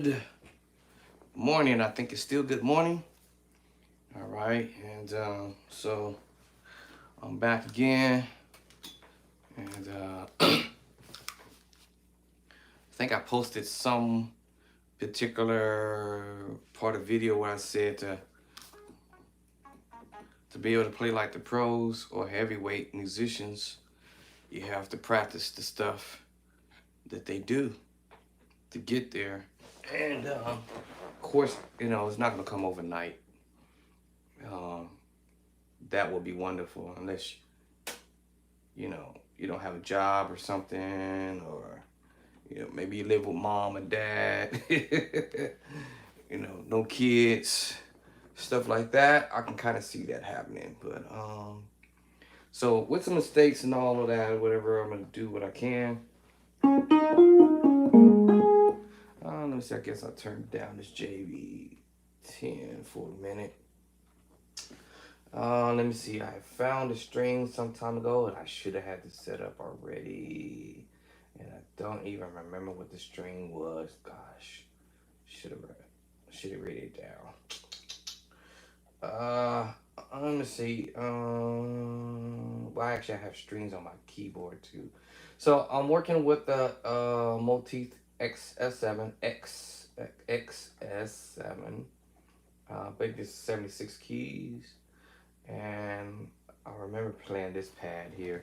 Good morning. I think it's still good morning. All right, and so I'm back again, and I think I posted some particular part of video where I said to be able to play like the pros or heavyweight musicians, you have to practice the stuff that they do to get there, and of course, it's not gonna come overnight. Um, that would be wonderful unless you don't have a job or something, or maybe you live with mom and dad, no kids, stuff like that. I can kind of see that happening. But so with some mistakes and all of that, whatever, I'm gonna do what I can. Let me see. I guess I'll turn down this JV10 for a minute. Let me see. I found a string some time ago, and I should have had this set up already. And I don't even remember what the string was. Gosh, should have written it down. Let me see. Well, actually, I have strings on my keyboard too. So I'm working with the Motif XS7 XS7. I think this is 76 keys, and I remember playing this pad here.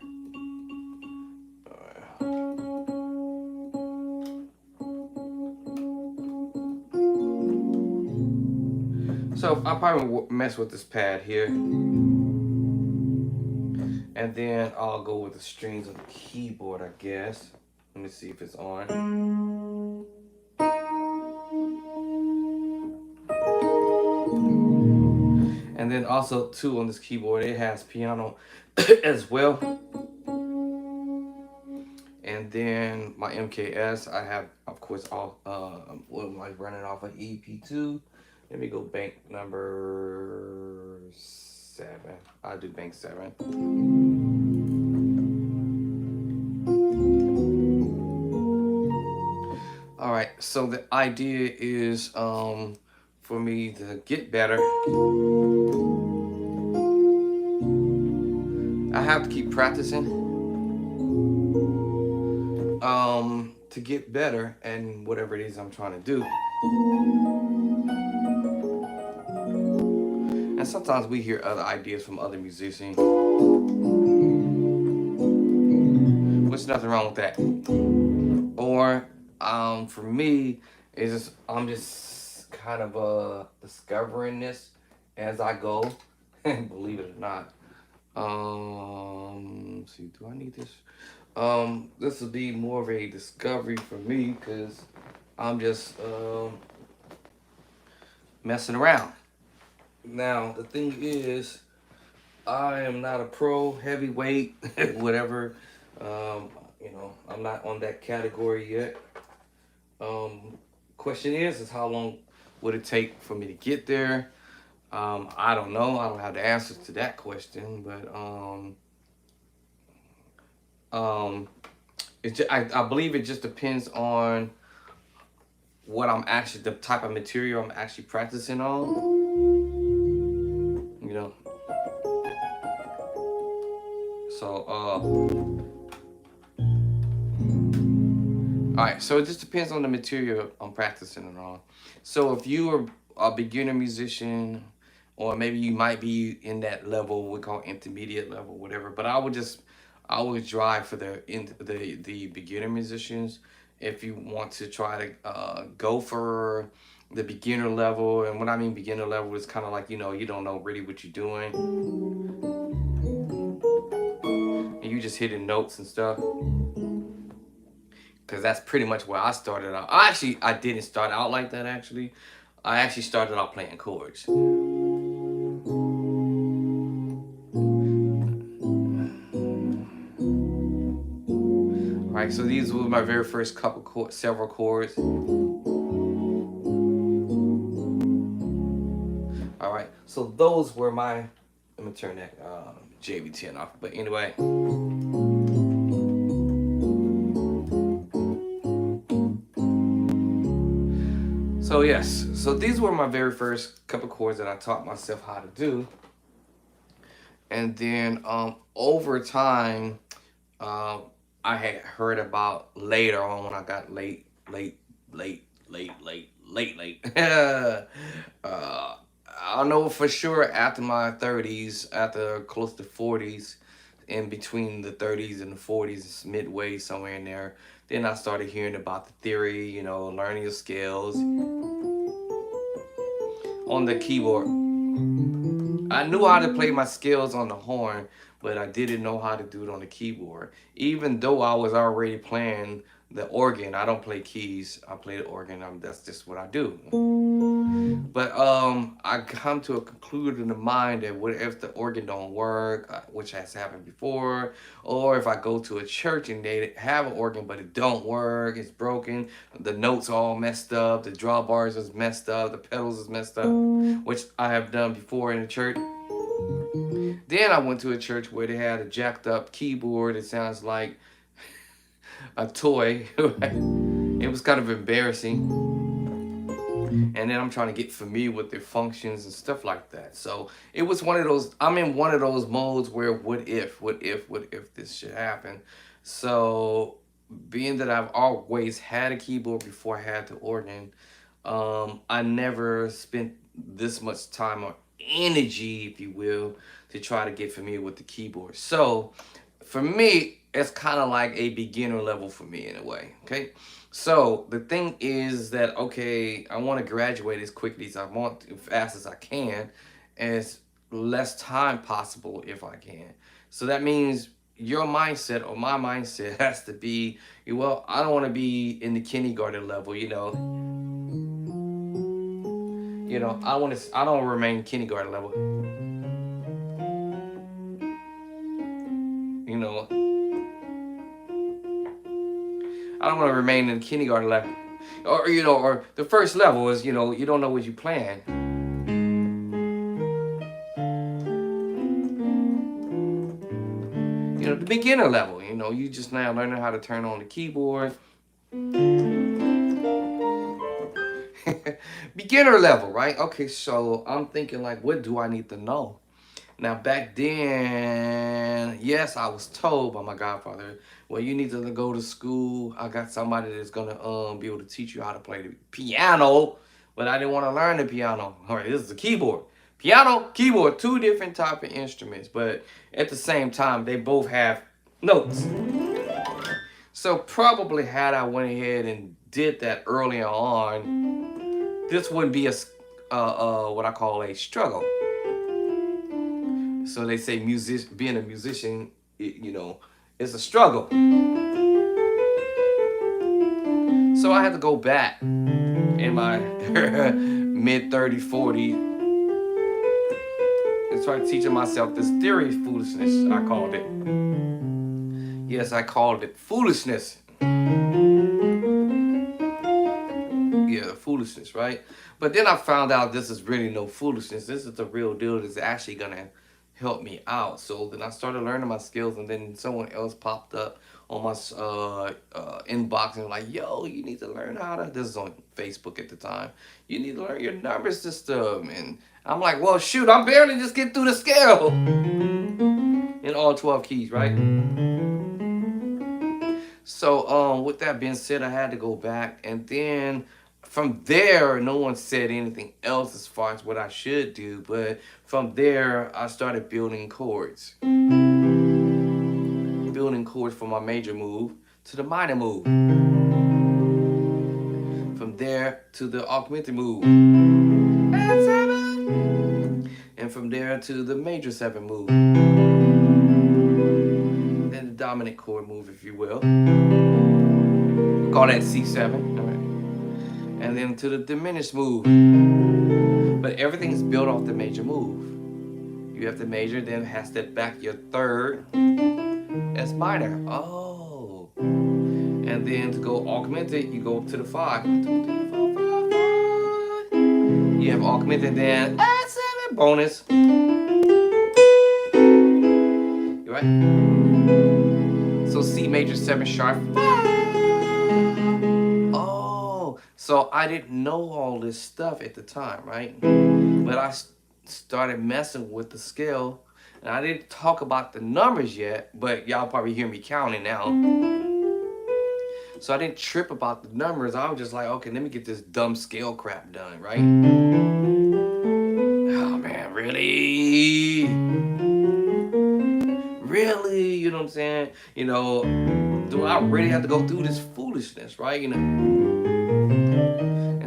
So I'll probably mess with this pad here, and then I'll go with the strings on the keyboard, I guess. Let me see if it's on. And then also too on this keyboard, it has piano as well. And then my MKS, I have, of course, all like running off of EP2. Let me go bank number 7. I'll do bank 7. All right, so the idea is for me to get better. I have to keep practicing to get better and whatever it is I'm trying to do. And sometimes we hear other ideas from other musicians. There's nothing wrong with that. Or for me, it's just I'm just kind of discovering this as I go. Believe it or not. Let's see, do I need this? This will be more of a discovery for me because I'm just messing around. Now the thing is, I am not a pro heavyweight, whatever. I'm not on that category yet. Question is how long would it take for me to get there? I don't know. I don't have the answers to that question, but I believe it just depends on what I'm actually, the type of material I'm actually practicing on. So all right, so it just depends on the material I'm practicing and all. So if you are a beginner musician, or maybe you might be in that level we call intermediate level, whatever. But I would drive for the beginner musicians. If you want to try to go for the beginner level, and when I mean beginner level, it's kind of like you don't know really what you're doing, and you just hitting notes and stuff. Because that's pretty much where I started out. I didn't start out like that, actually. I actually started out playing chords. Alright, so these were my very first couple chords, several chords. Alright, so those were my, let me turn that JV10 off. But anyway. So yes, so these were my very first couple chords that I taught myself how to do, and then over time, um, I had heard about later on when I got late. I know for sure after my 30s, after close to 40s, in between the 30s and the 40s, midway somewhere in there, then I started hearing about the theory, learning your skills on the keyboard. I knew how to play my scales on the horn, but I didn't know how to do it on the keyboard. Even though I was already playing the organ, I don't play keys. I play the organ. That's just what I do. But I come to a conclusion in the mind that what if the organ don't work, which has happened before, or if I go to a church and they have an organ but it don't work, it's broken, the notes all messed up, the drawbars is messed up, the pedals is messed up, which I have done before in the church. Then I went to a church where they had a jacked up keyboard. It sounds like a toy. It was kind of embarrassing. And then I'm trying to get familiar with their functions and stuff like that. So it was one of those, I'm in one of those modes where what if this should happen. So being that I've always had a keyboard before I had the organ, I never spent this much time or energy, if you will, to try to get familiar with the keyboard. So for me, it's kind of like a beginner level for me in a way. Okay. So the thing is that, okay, I want to graduate as quickly as I want, as fast as I can, as less time possible if I can. So that means your mindset or my mindset has to be, well, I don't want to be in the kindergarten level, I don't remain kindergarten level. You know, I don't want to remain in kindergarten level. Or the first level is, you don't know what you plan. The beginner level, you just now learning how to turn on the keyboard. Beginner level, right? Okay, so I'm thinking like, what do I need to know? Now, back then, yes, I was told by my godfather, well, you need to go to school. I got somebody that's gonna be able to teach you how to play the piano, but I didn't want to learn the piano. All right, this is the keyboard. Piano, keyboard, two different type of instruments, but at the same time, they both have notes. So probably had I went ahead and did that earlier on, this wouldn't be what I call a struggle. So they say being a musician, it's a struggle. So I had to go back in my mid 30, 40 and start teaching myself this theory of foolishness, I called it. Yes, I called it foolishness. Yeah, foolishness, right? But then I found out this is really no foolishness. This is the real deal that's actually going to help me out. So then I started learning my skills, and then someone else popped up on my inbox and like, yo, you need to learn how to, this is on Facebook at the time, you need to learn your number system. And I'm like, well, shoot, I'm barely just getting through the scale in all 12 keys, right? So with that being said, I had to go back, and then from there, no one said anything else as far as what I should do. But from there, I started building chords. Building chords from my major move to the minor move. From there to the augmented move. And 7. And from there to the major 7 move. Then the dominant chord move, if you will. Call that C7. And then to the diminished move. But everything is built off the major move. You have the major, then has to back your third as minor. Oh. And then to go augmented, you go to the 5. You have augmented, then add 7 bonus. You right? So C major 7 sharp 5. So I didn't know all this stuff at the time, right? But started messing with the scale. And I didn't talk about the numbers yet, but y'all probably hear me counting now. So I didn't trip about the numbers. I was just like, okay, let me get this dumb scale crap done, right? Oh man, really? Really? You know what I'm saying? Do I really have to go through this foolishness, right? And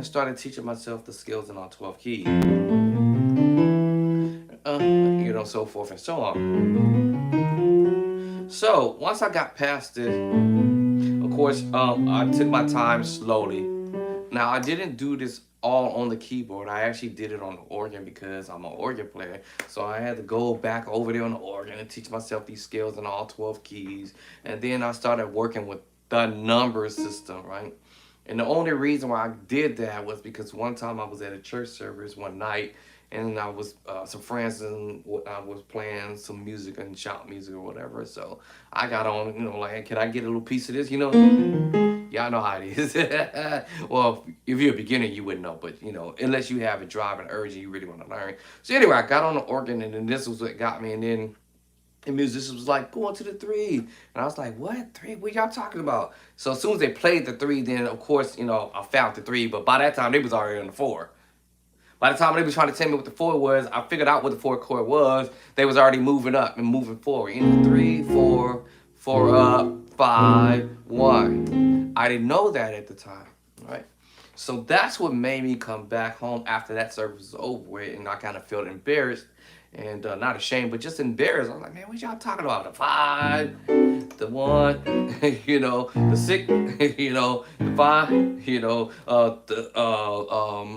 started teaching myself the scales in all 12 keys. So forth and so on. So once I got past it, of course, I took my time slowly. Now I didn't do this all on the keyboard. I actually did it on the organ because I'm an organ player. So I had to go back over there on the organ and teach myself these scales in all 12 keys. And then I started working with the number system, right? And the only reason why I did that was because one time I was at a church service one night, and I was some friends, and I was playing some music and shout music or whatever. So I got on, like, hey, can I get a little piece of this? Y'all know how it is. Well, if you're a beginner, you wouldn't know, but unless you have a drive and urge and you really want to learn. So anyway, I got on the organ, and then this was what got me, and then the musician was like, go on to the three. And I was like, what? Three? What y'all talking about? So as soon as they played the three, then of course, I found the three. But by that time, they was already on the four. By the time they was trying to tell me what the four was, I figured out what the four chord was. They was already moving up and moving forward. 3, 4, 4 up, 5, 1. I didn't know that at the time, right? So that's what made me come back home after that service was over with, and I kind of felt embarrassed. And not ashamed, but just embarrassed. I was like, man, what y'all talking about? The 5, the 1, the 6, the 5, the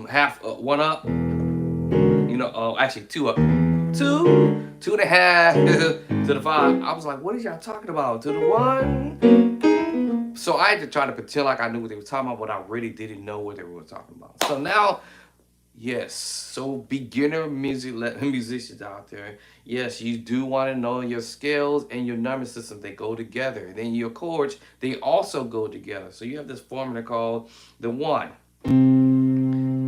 half, 1 up, actually 2 up, 2.5 to the 5. I was like, what is y'all talking about? To the 1. So I had to try to pretend like I knew what they were talking about, but I really didn't know what they were talking about. So now, yes, so beginner musicians out there, yes, you do want to know your scales and your number system. They go together. Then your chords, they also go together. So you have this formula called the 1.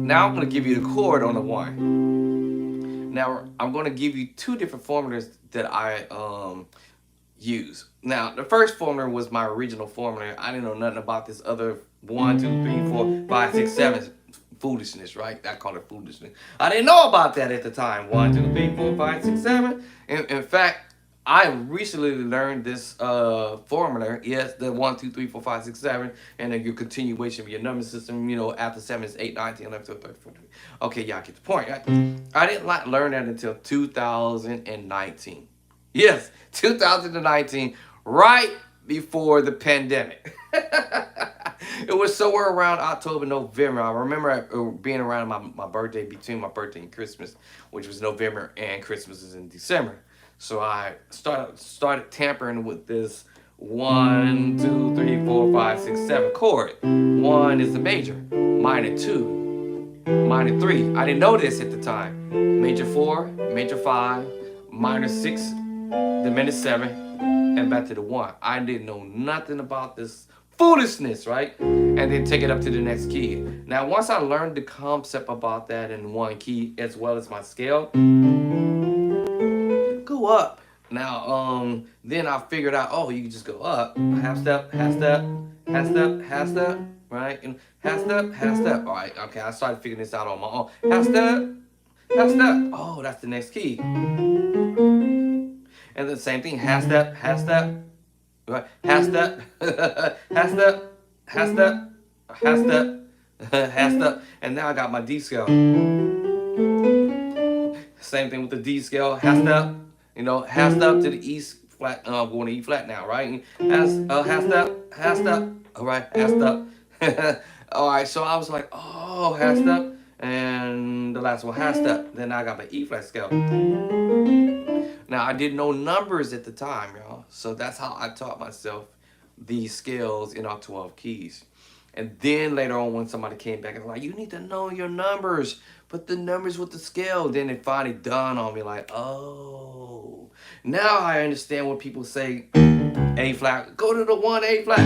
Now I'm going to give you the chord on the 1. Now I'm going to give you 2 different formulas that I use. Now the first formula was my original formula. I didn't know nothing about this other 1, 2, 3, 4, 5, 6, 7 foolishness, right? I call it foolishness. I didn't know about that at the time. 1, 2, 3, 4, 5, 6, 7. In fact, I recently learned this formula. Yes, the 1, 2, 3, 4, 5, 6, 7, and then your continuation of your number system. After 7 is 8, 9, 10, 11, 12, 13, 14. Okay, y'all get the point, right? I didn't learn that until 2019. Yes, 2019, right before the pandemic. It was somewhere around October, November. I remember being around my birthday, between my birthday and Christmas, which was November, and Christmas is in December. So I started tampering with this 1, 2, 3, 4, 5, 6, 7 chord. 1 is the major, minor 2, minor 3. I didn't know this at the time. Major 4, major 5, minor 6, diminished 7, and back to the 1. I didn't know nothing about this foolishness, right? And then take it up to the next key. Now, once I learned the concept about that in 1 key, as well as my scale, go up. Now, then I figured out, you can just go up, half step, half step, half step, half step, right? And half step, half step. All right, okay, I started figuring this out on my own. Half step, half step. Oh, that's the next key. And the same thing, half step, half step. Right, half step, half step, half step, half step, half step, and now I got my D scale. Same thing with the D scale, half step, half step to the E flat. Going to E flat now, right? Half step, half step. All right, half step. All right, so I was like, half step, and the last one, half step. Then I got my E flat scale. Now, I didn't know numbers at the time, y'all. So that's how I taught myself these scales in our 12 keys. And then later on, when somebody came back and was like, you need to know your numbers, put the numbers with the scale. Then it finally dawned on me like, oh, now I understand when people say A flat, go to the 1 A flat.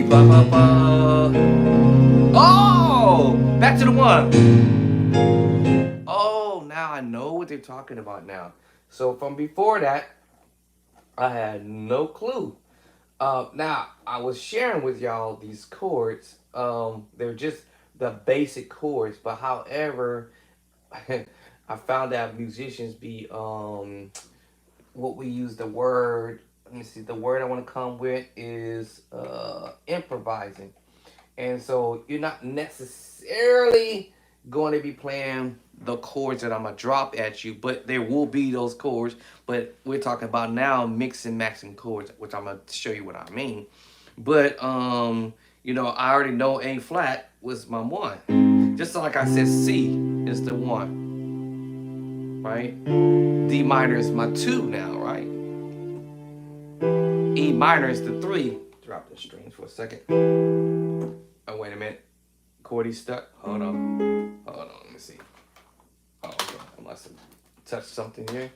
Ba, ba, ba. Oh, back to the one. Oh, now I know what they're talking about now. So from before that, I had no clue. Now I was sharing with y'all these chords. They're just the basic chords, but however, I found out musicians be what we use the word. Let me see. The word I want to come with is improvising. And so you're not necessarily going to be playing the chords that I'm gonna drop at you, but there will be those chords. But we're talking about now mixing, matching chords, which I'm gonna show you what I mean. But I already know A flat was my one. Just like I said, C is the one, right? D minor is my two now, right? E minor is the three. Drop the strings for a second. Oh, wait a minute. Chordy stuck. Hold on. Let me see. Oh, okay. I must have touched something here.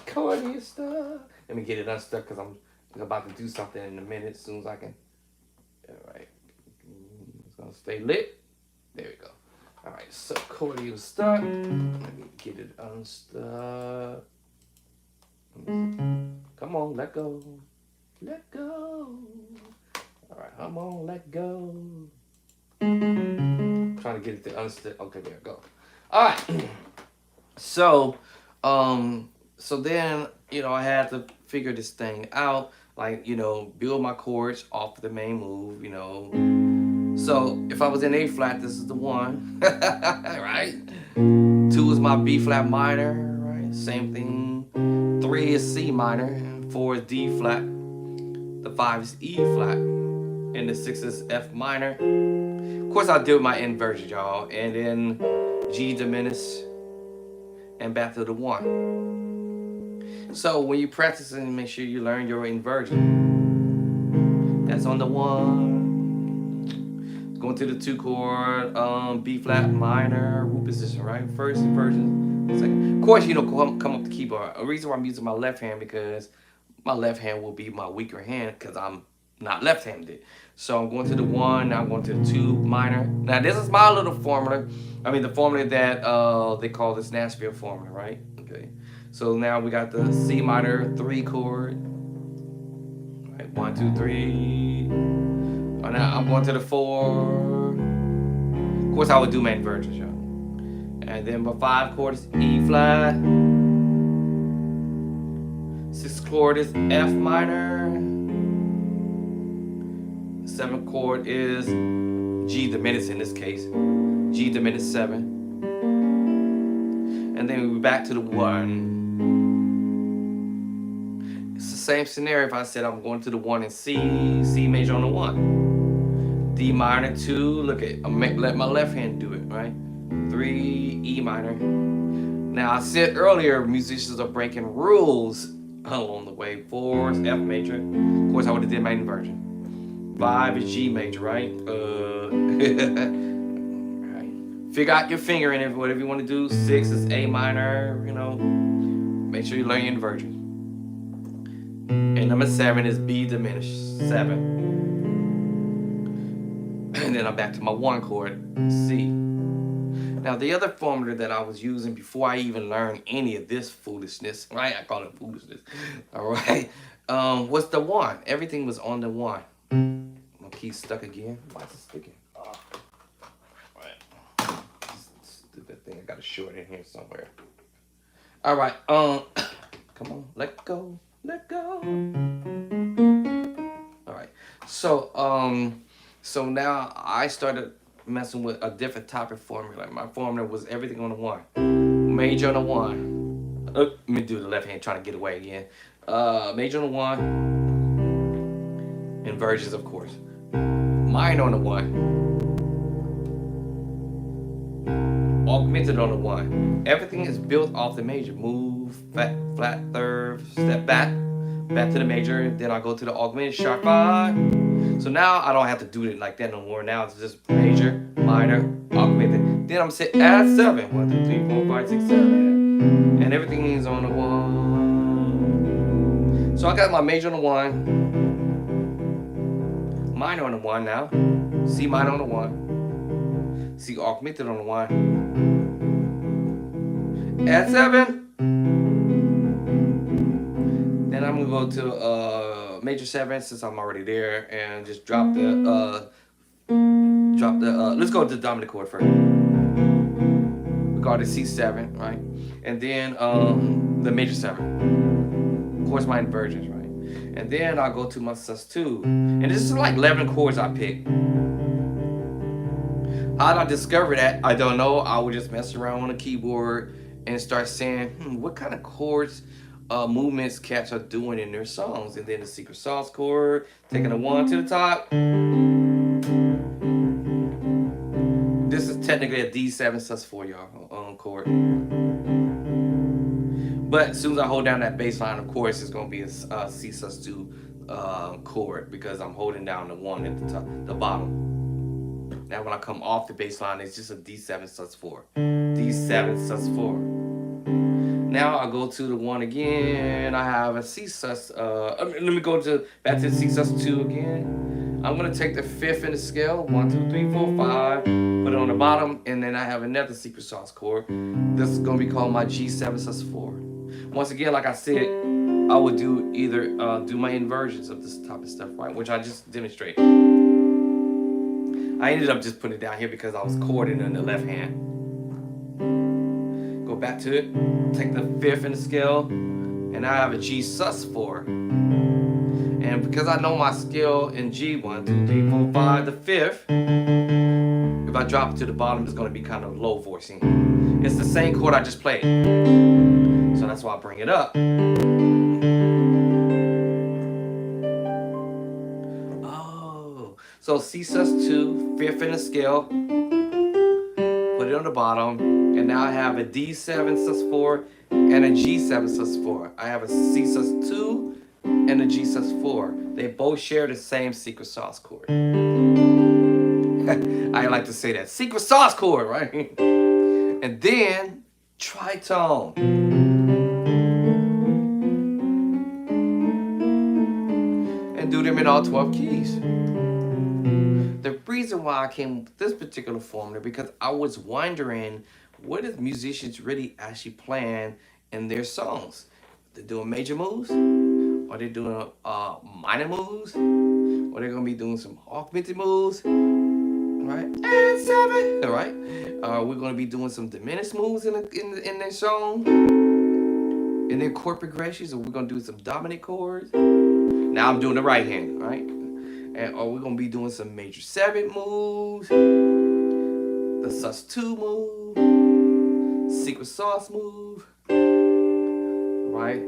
Chordy is stuck. Let me get it unstuck because I'm about to do something in a minute as soon as I can. All right. It's going to stay lit. There we go. All right. So chordy was stuck. Let me get it unstuck. Come on. Let go. Let go. All right. Come on. Let go. Trying to get it to unstick. Okay, there we go. All right. So then I had to figure this thing out, like build my chords off the main move. So if I was in A flat, this is the one, right? Two is my B flat minor, right? Same thing. Three is C minor. Four is D flat. The five is E flat, and the six is F minor. Of course, I do my inversion, y'all, and then G diminished, and back to the one. So when you practice and make sure you learn your inversion. That's on the one. Going to the two chord, B flat minor, root position, right? First inversion, second. Of course, come up the keyboard. A reason why I'm using my left hand because my left hand will be my weaker hand because I'm not left-handed. So I'm going to the one, now I'm going to the two minor. Now this is my little formula. I mean the formula that they call this Nashville formula, right? Okay. So now we got the C minor 3 chord. Right, 1, 2, 3. Oh, now I'm going to the 4. Of course I would do my inversions, y'all. And then my 5 chord is E flat. 6 chord is F minor. 7th chord is G diminished in this case. G diminished 7. And then we're back to the 1. It's the same scenario if I said I'm going to the 1 and C major on the 1. D minor 2, look at, let my left hand do it, right? 3, E minor. Now I said earlier, musicians are breaking rules along the way. 4 is F major. Of course I would have did my inversion. 5 is G major, right? Right. Figure out your finger in it, whatever you want to do. 6 is A minor, Make sure you learn your inversion. And number 7 is B diminished, 7. And then I'm back to my 1 chord, C. Now the other formula that I was using before I even learned any of this foolishness, right? I call it foolishness, all right? Was the 1. Everything was on the 1. My key's stuck again. Why is it sticking? Oh. Right. Stupid thing. I got a short in here somewhere. All right. Come on. Let go. Let go. All right. So now I started messing with a different type of formula. My formula was everything on the 1. Major on the 1. Let me do the left hand, trying to get away again. Major on the 1. Inversions, of course. Minor on the 1. Augmented on the 1. Everything is built off the major. Move, flat third, step back to the major. Then I go to the augmented, sharp 5. So now I don't have to do it like that no more. Now it's just major, minor, augmented. Then I'm set at 7. 1, 2, 3, 4, 5, 6, 7. And everything is on the 1. So I got my major on the 1. minor on the 1 now. C minor on the 1. C augmented on the 1. Add 7. Then I'm gonna go to major 7 since I'm already there, and just drop the let's go to the dominant chord first. We call it C7, right? And then the major 7. Of course, my inversions, right? And then I'll go to my sus2. And this is like 11 chords I picked. How did I discover that? I don't know. I would just mess around on the keyboard and start saying, what kind of chords, movements cats are doing in their songs. And then the secret sauce chord, taking a 1 to the top. This is technically a D7 sus4, y'all, chord. But as soon as I hold down that bass line, of course, it's going to be a C sus2 chord because I'm holding down the 1 at the top, the bottom. Now when I come off the bass line, it's just a D7 sus4. D7 sus4. Now I go to the 1 again. I have a C sus. Let me go back to the C sus2 again. I'm gonna take the 5th in the scale. 1, 2, 3, 4, 5. Put it on the bottom, and then I have another secret sauce chord. This is gonna be called my G7 sus4. Once again, like I said, I would do either do my inversions of this type of stuff, right? Which I just demonstrated. I ended up just putting it down here because I was chording in the left hand. Go back to it, take the 5th in the scale, and now I have a G sus4. And because I know my scale in G, 1, 2, 3, 4, 5, the 5th, if I drop it to the bottom, it's going to be kind of low voicing. It's the same chord I just played. So that's why I bring it up. So C sus2, 5th in the scale, put it on the bottom, and now I have a D7 sus4 and a G7 sus4. I have a C sus2 and a G sus4. They both share the same secret sauce chord. I like to say that. Secret sauce chord, right? And then tritone. And do them in all 12 keys. The reason why I came with this particular formula because I was wondering what is musicians really actually playing in their songs. They're doing major moves, or they're doing minor moves, or they're gonna be doing some augmented moves, right? And 7, right? We're gonna be doing some diminished moves in their song, in their chord progressions, or we're gonna do some dominant chords. Now I'm doing the right hand, right? And are we gonna be doing some major 7 moves, the sus2 move, secret sauce move, right?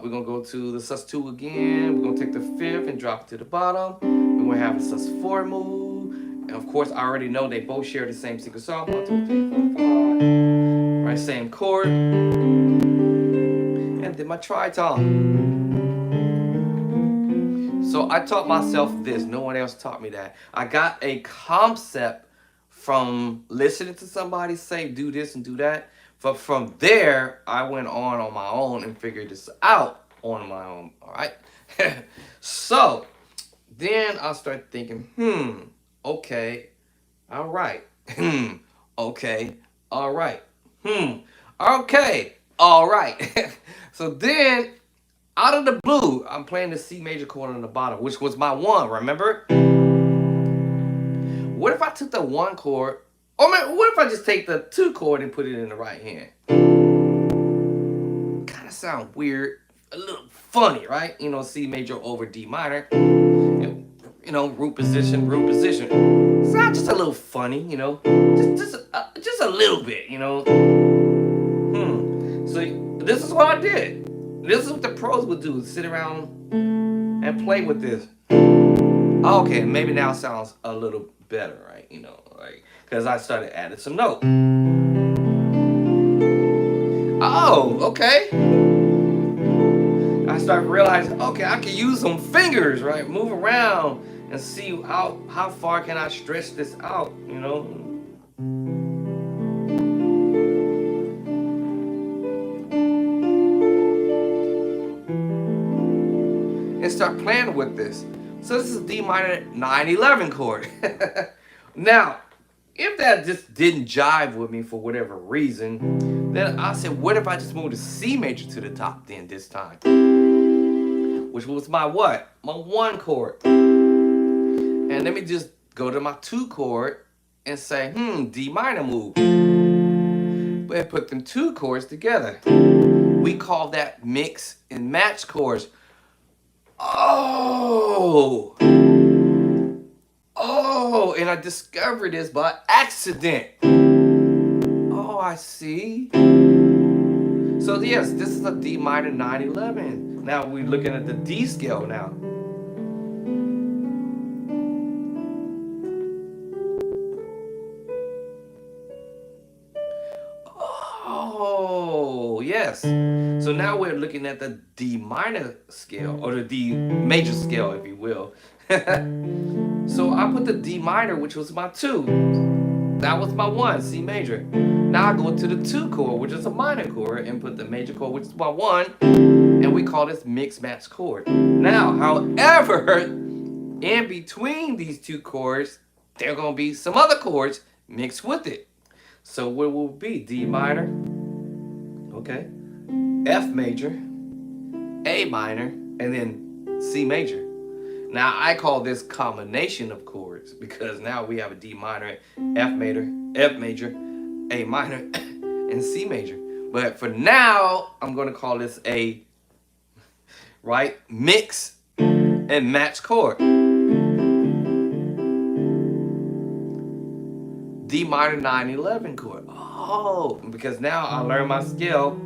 We're gonna go to the sus2 again. We're gonna take the 5th and drop it to the bottom. We're gonna have a sus4 move, and of course I already know they both share the same secret sauce. 1, 2, 3, 4, 5. Right, same chord, and then my tritone. So I taught myself this. No one else taught me that. I got a concept from listening to somebody say do this and do that. But from there, I went on my own and figured this out on my own. All right. So then I started thinking, okay, all right. Okay, all right. Okay, all right. So then, out of the blue, I'm playing the C major chord on the bottom, which was my 1, remember? What if I took the 1 chord, or what if I just take the 2 chord and put it in the right hand? Kind of sound weird, a little funny, right? You know, C major over D minor. You know, root position. Sound just a little funny, you know, just a little bit, you know. So this is what I did. This is what the pros would do: sit around and play with this. Okay, maybe now it sounds a little better, right? You know, like because I started adding some notes. Oh, okay. I started realizing, okay, I can use some fingers, right? Move around and see how far can I stretch this out, you know? And start playing with this. So this is D minor 9/11 chord. Now, if that just didn't jive with me for whatever reason, then I said, what if I just move the C major to the top then this time? Which was my what? My 1 chord. And let me just go to my 2 chord and say, D minor move. But put them 2 chords together. We call that mix and match chords. Oh, and I discovered this by accident. Oh, I see. So yes, this is a D minor 9/11. Now we're looking at the D scale now. Oh, yes. So now we're looking at the D minor scale, or the D major scale, if you will. So I put the D minor, which was my 2. That was my 1, C major. Now I go to the 2 chord, which is a minor chord, and put the major chord, which is my 1, and we call this mix match chord. Now, however, in between these 2 chords, there are going to be some other chords mixed with it. So what will it be? D minor, okay, F major, A minor, and then C major. Now I call this combination of chords because now we have a D minor, F major, A minor, and C major. But for now, I'm going to call this a mix and match chord. D minor 9/11 chord. Oh, because now I learn my scale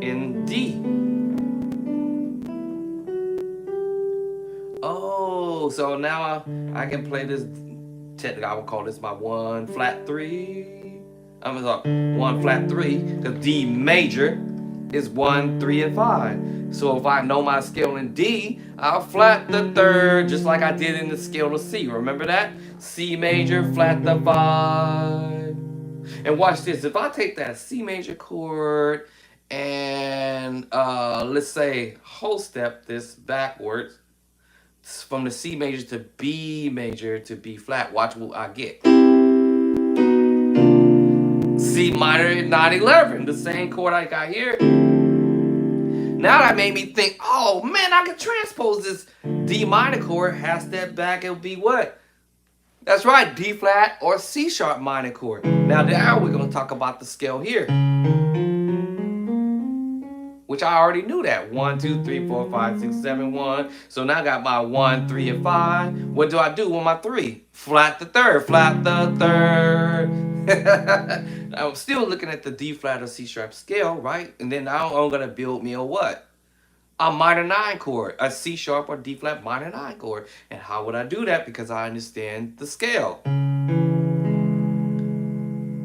in D. Oh, so now I can play this. Technically, I would call this my 1 flat 3. I'm sorry, 1 flat 3, because D major is 1, 3, and 5. So if I know my scale in D, I'll flat the 3rd, just like I did in the scale of C. Remember that? C major, flat the 5. And watch this. If I take that C major chord and let's say whole step this backwards from the C major to B flat, watch what I get. C minor 9/11, the same chord I got here. Now that made me think, oh man, I can transpose this D minor chord, half step back, it'll be what? That's right, D flat or C sharp minor chord. Now we're going to talk about the scale here, which I already knew that. 1, 2, 3, 4, 5, 6, 7, 1. So now I got my 1, 3, and 5. What do I do with my 3? Flat the 3rd, flat the 3rd. I'm still looking at the D flat or C sharp scale, right? And then now I'm going to build me a what? A minor 9 chord, a C sharp or D flat minor 9 chord. And how would I do that? Because I understand the scale.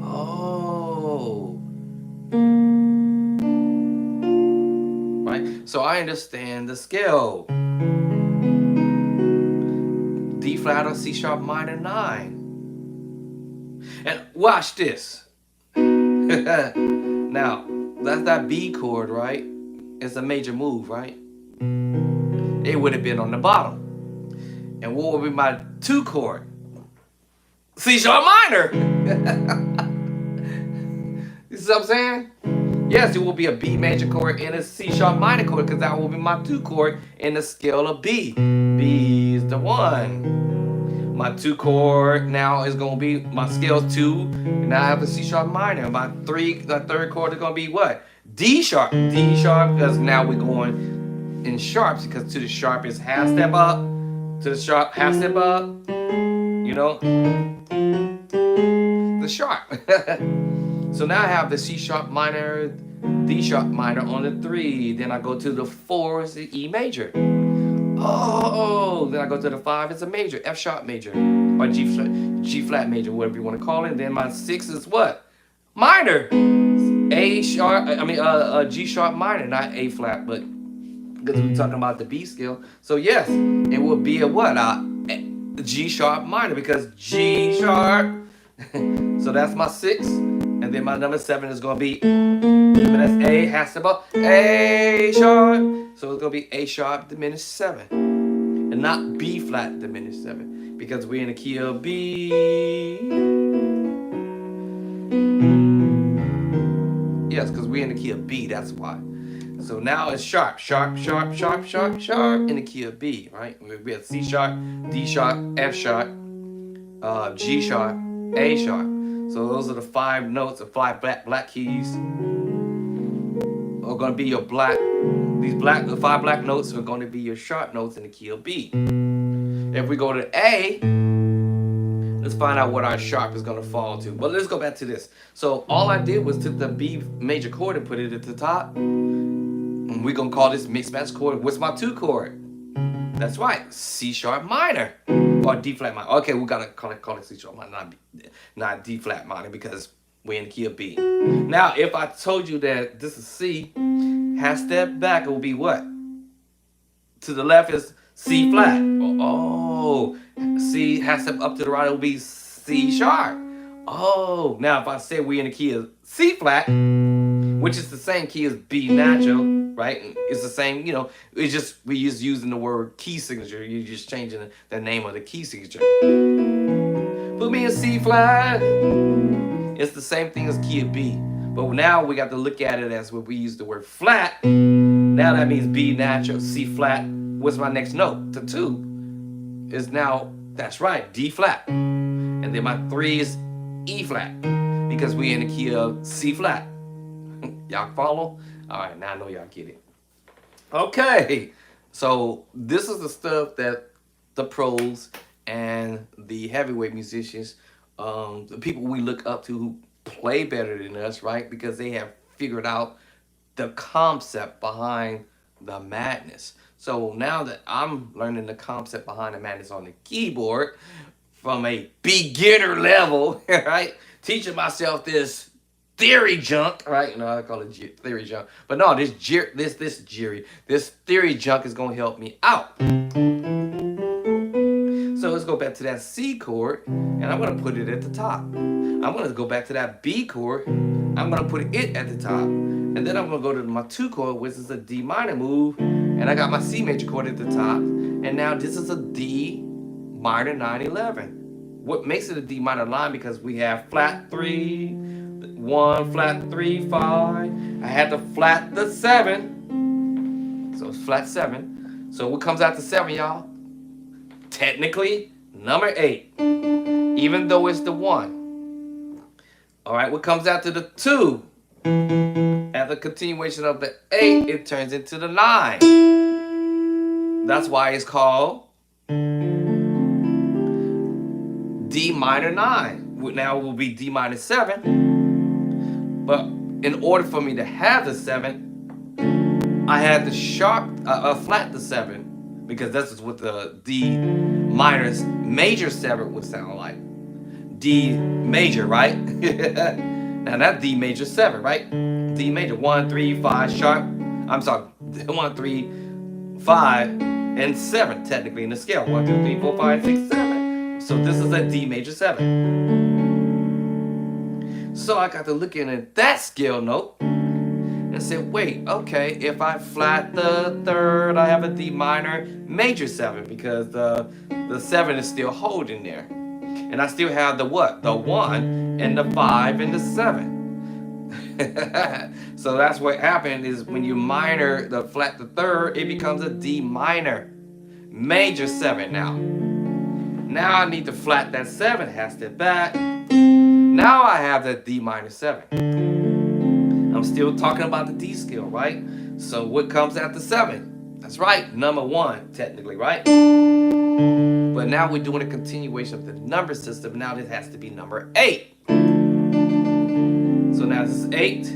Oh. Right? So I understand the scale. D flat or C sharp minor 9. And watch this. Now, that's that B chord, right? It's a major move, right? It would have been on the bottom. And what would be my 2 chord? C sharp minor. You see what I'm saying? Yes, it will be a B major chord and a C sharp minor chord, because that will be my 2 chord in the scale of B. B is the 1. My 2 chord now is going to be, my scale's 2, and now I have a C sharp minor. My 3rd chord is going to be what? D sharp, because now we're going in sharps, because to the sharp is half step up, to the sharp half step up, you know, the sharp. So now I have the C sharp minor, D sharp minor on the 3, then I go to the 4 is the E major. Oh, then I go to the 5 is a major, F sharp major, or G flat major, whatever you want to call it. And then my 6 is what? Minor. G sharp minor, not A flat, but because we're talking about the B scale. So yes, it will be a what? G sharp minor, because G sharp. So that's my 6, and then my number 7 is going to be, that's A, half step up, A sharp. So it's going to be A sharp diminished 7. and not B flat diminished 7, because we're in the key of B. Yes, because we're in the key of B, that's why. So now it's sharp, sharp, sharp, sharp, sharp, sharp in the key of B, right? We have C sharp, D sharp, F sharp, G sharp, A sharp. So those are the 5 notes, the 5 black keys are going to be your black. The 5 black notes are going to be your sharp notes in the key of B. If we go to A, let's find out what our sharp is going to fall to. But let's go back to this. So all I did was took the B major chord and put it at the top. And we're going to call this mixed match chord. What's my 2 chord? That's right, C sharp minor or D flat minor. Okay, we gotta call it C sharp minor, not D flat minor, because we're in the key of B. Now, if I told you that this is C, half step back, it will be what? To the left is C flat. Oh, C half step up to the right, it will be C sharp. Oh, now if I say we're in the key of C flat, which is the same key as B natural, right? It's the same, it's just, we're just using the word key signature. You're just changing the name of the key signature. Put me in C flat. It's the same thing as key of B. But now we got to look at it as when we use the word flat. Now that means B natural, C flat. What's my next note? The 2 is now, that's right, D flat. And then my 3 is E flat, because we're in the key of C flat. Y'all follow? All right, now I know y'all get it. Okay, so this is the stuff that the pros and the heavyweight musicians, the people we look up to who play better than us, right? Because they have figured out the concept behind the madness. So now that I'm learning the concept behind the madness on the keyboard from a beginner level, right? Teaching myself this theory junk, right? No, I call it theory junk. But no, this theory junk is gonna help me out. So let's go back to that C chord, and I'm gonna put it at the top. I'm gonna go back to that B chord. I'm gonna put it at the top, and then I'm gonna go to my 2 chord, which is a D minor move, and I got my C major chord at the top. And now this is a D minor 9/11. What makes it a D minor line? Because we have flat 3, 1, flat 3, 5. I had to flat the 7, so it's flat 7. So what comes after 7, y'all? Technically, number 8, even though it's the 1. All right, what comes after the 2? At the continuation of the 8, it turns into the 9. That's why it's called D minor 9. Now it will be D minor 7. But in order for me to have the 7, I had to flat the 7, because this is what the D minor major 7 would sound like. D major, right? Now that's D major 7, right? D major 1, 3, 5 sharp. I'm sorry, 1, 3, 5, and 7 technically in the scale. 1, 2, 3, 4, 5, 6, 7. So this is a D major 7. So I got to look at that scale note and say, wait, okay, if I flat the 3rd, I have a D minor major 7, because the 7 is still holding there. And I still have the what? The 1 and the 5 and the 7. So that's what happened is when you minor the flat the 3rd, it becomes a D minor major 7 now. Now I need to flat that 7, half step back. Now I have that D minor 7. I'm still talking about the D scale, right? So what comes after 7? That's right, number 1, technically, right? But now we're doing a continuation of the number system. Now this has to be number 8. So now this is 8.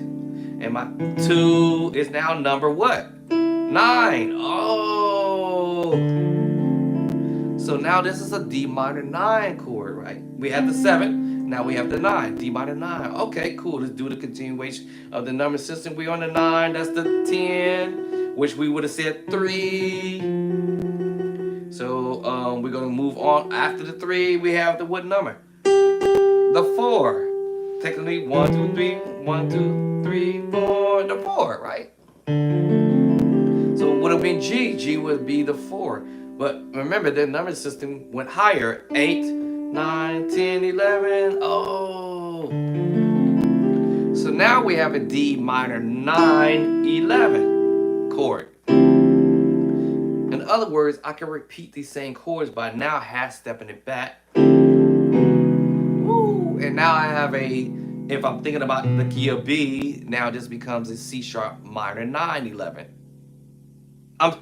And my 2 is now number what? 9. Oh. So now this is a D minor 9 chord, right? We have the 7. Now we have the 9. D minor 9. Okay, cool. Let's do the continuation of the number system. We're on the 9. That's the 10, which we would have said 3. So we're going to move on. After the 3, we have the what number? The 4. Technically, 1, 2, 3, 1, 2, 3, 4, the 4, right? So what would be G? G would be the 4. But remember, the number system went higher. 8, 9, 10, 11. Oh. So now we have a D minor 9, 11 chord. In other words, I can repeat these same chords by now half stepping it back. Woo. And now I have a, if I'm thinking about the key of B, now this becomes a C sharp minor 9, 11.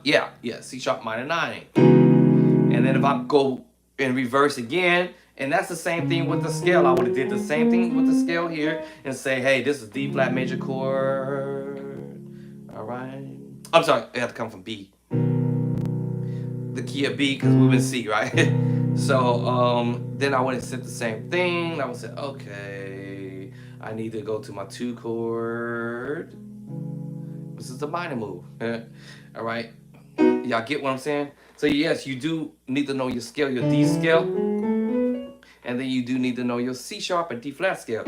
Yeah, C sharp minor 9. And then if I go in reverse again, and that's the same thing with the scale. I would have did the same thing with the scale here and say, hey, this is D flat major chord. All right. I'm sorry, it had to come from B. The key of B, because we're in C, right? So then I would have said the same thing. I would say, okay, I need to go to my 2 chord. This is the minor move. All right. Y'all get what I'm saying? So yes, you do need to know your scale, your D scale. And then you do need to know your C sharp and D flat scale.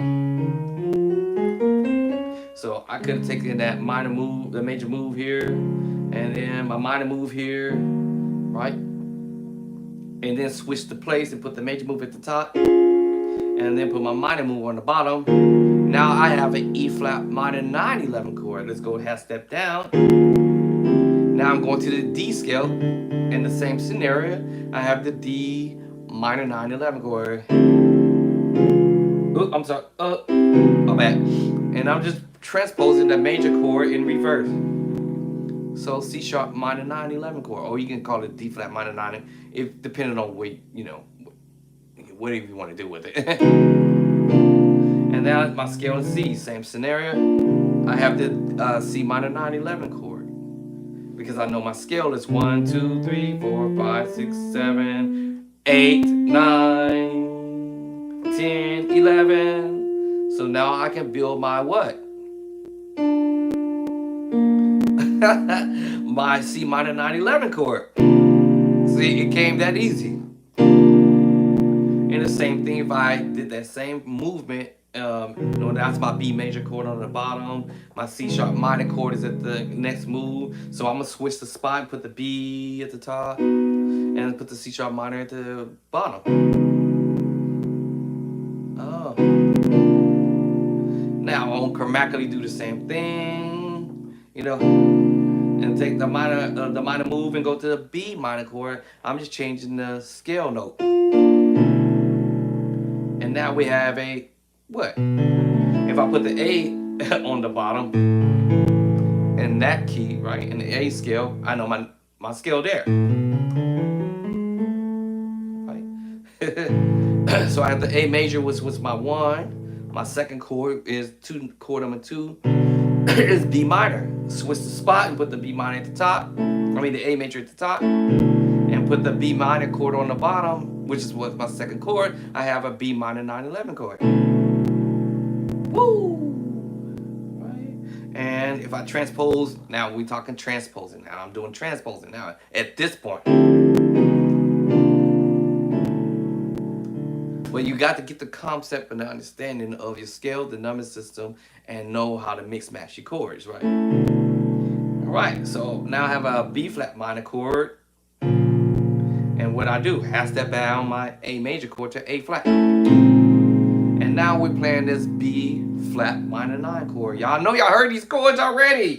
So I could have taken that minor move, the major move here, and then my minor move here, right? And then switch the place and put the major move at the top. And then put my minor move on the bottom. Now I have an E flat minor 9, 11 chord. Let's go half step down. Now I'm going to the D scale. In the same scenario, I have the D minor 9, 11 chord. Oh, I'm sorry. My bad. And I'm just transposing the major chord in reverse. So C sharp minor 9, 11 chord. Or you can call it D flat minor 9, if depending on what, whatever you want to do with it. And now my scale is C. Same scenario. I have the C minor 9, 11 chord. Because I know my scale is 1, 2, 3, 4, 5, 6, 7, 8, 9, 10, 11. So now I can build my what? My C minor 9, 11 chord. See, it came that easy. And the same thing if I did that same movement. That's my B major chord on the bottom. My C sharp minor chord is at the next move. So I'm gonna switch the spot and put the B at the top and put the C sharp minor at the bottom. Oh. Now I'm gonna chromatically do the same thing, and take the minor move and go to the B minor chord. I'm just changing the scale note. And now we have a what? If I put the A on the bottom in that key, right, in the A scale, I know my scale there. Right? So I have the A major, which was my 1. My second chord is chord number 2 is B minor. Switch the spot and put the B minor at the top. The A major at the top. And put the B minor chord on the bottom, which is what my second chord. I have a B minor 9, 11 chord. Woo! Right? And if I transpose, now we're talking transposing. Now I'm doing transposing now at this point. But you got to get the concept and the understanding of your scale, the number system, and know how to mix match your chords, right? All right, so now I have a B flat minor chord. And what I do, half step down my A major chord to A flat. And now we're playing this B flat minor 9 chord. Y'all know y'all heard these chords already.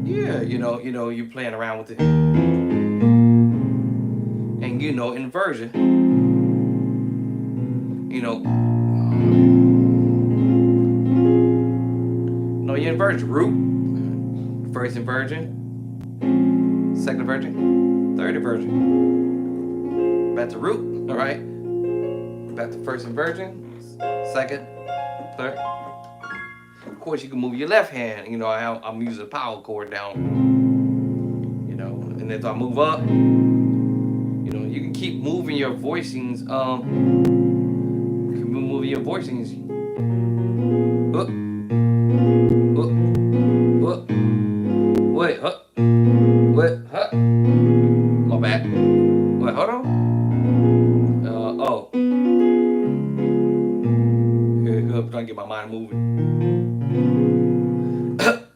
Yeah, you're playing around with it. And inversion. Your inversion. Root. First inversion. Second inversion. Third inversion. Back to root. All right. Back to first inversion. Second. Third. Of course, you can move your left hand. I'm using the power chord down. And if I move up, you can keep moving your voicings. You can move your voicings. Up. Wait, huh? Wait, huh? My bad. Wait, hold on. Here, I'm trying to get my mind moving.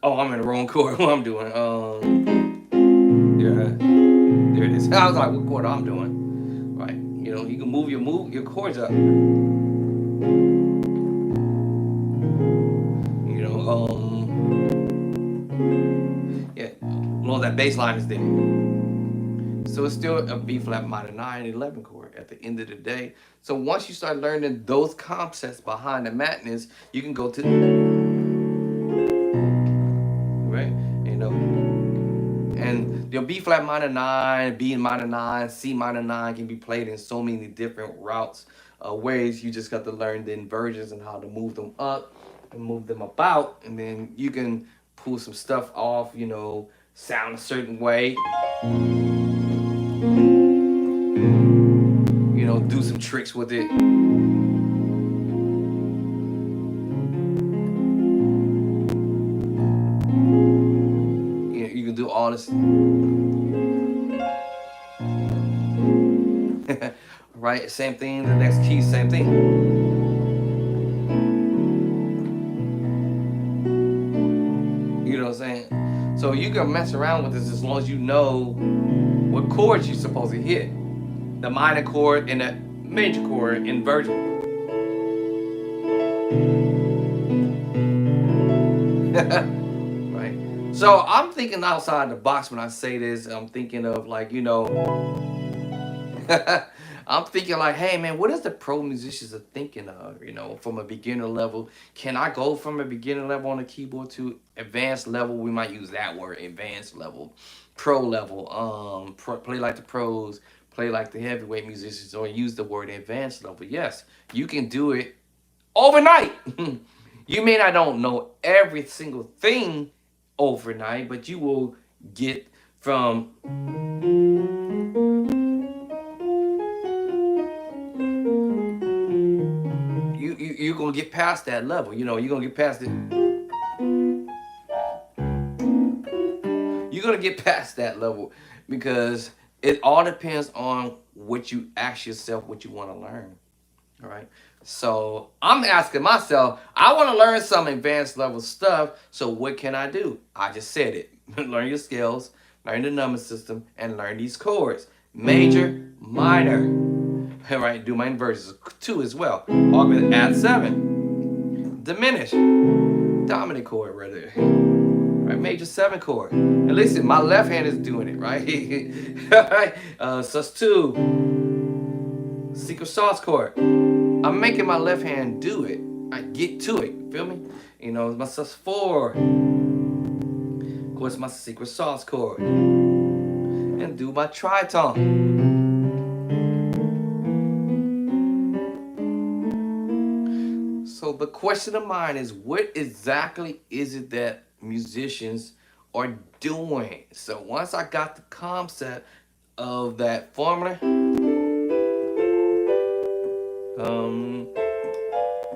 Oh, I'm in the wrong chord. What I'm doing. Yeah, there it is. I was like, what chord I'm doing? Right. You know, you can move your chords up. You know, yeah, as long as that bass line is there. So it's still a B flat minor 9 11 chord at the end of the day. So once you start learning those concepts behind the madness, you can go to right, you know, and your B flat minor 9, B minor 9, C minor 9 can be played in so many different routes, ways. You just got to learn the inversions and how to move them up and move them about, and then you can pull some stuff off. You know, sound a certain way. You know, do some tricks with it. You can do all this. Right? Same thing, the next key, same thing. You know what I'm saying? So you can mess around with this as long as you know what chords you're supposed to hit. The minor chord and the major chord inversion. Right? So I'm thinking outside the box when I say this. I'm thinking of like, you know, I'm thinking like, hey man, what is the pro musicians are thinking of? You know, from a beginner level, can I go from a beginner level on the keyboard to advanced level? We might use that word, advanced level, pro level. Play like the pros, play like the heavyweight musicians, or use the word advanced level. Yes, you can do it overnight. You may not don't know every single thing overnight, but you will get from you're gonna get past that level. You know, you're gonna get past it. You're gonna get past that level because it all depends on what you ask yourself, what you want to learn. All right. So I'm asking myself, I want to learn some advanced level stuff. So what can I do? I just said it. Learn your scales, learn the number system, and learn these chords. Major, minor. All right, do my inversions. 2 as well. Augment, add 7. Diminish. Dominant chord right there. Right, major 7 chord. And listen, my left hand is doing it, right? Sus2. Secret sauce chord. I'm making my left hand do it. I get to it. Feel me? You know, my sus4. Of course, my secret sauce chord. And do my tritone. So the question of mine is, what exactly is it that musicians are doing? So once I got the concept of that formula,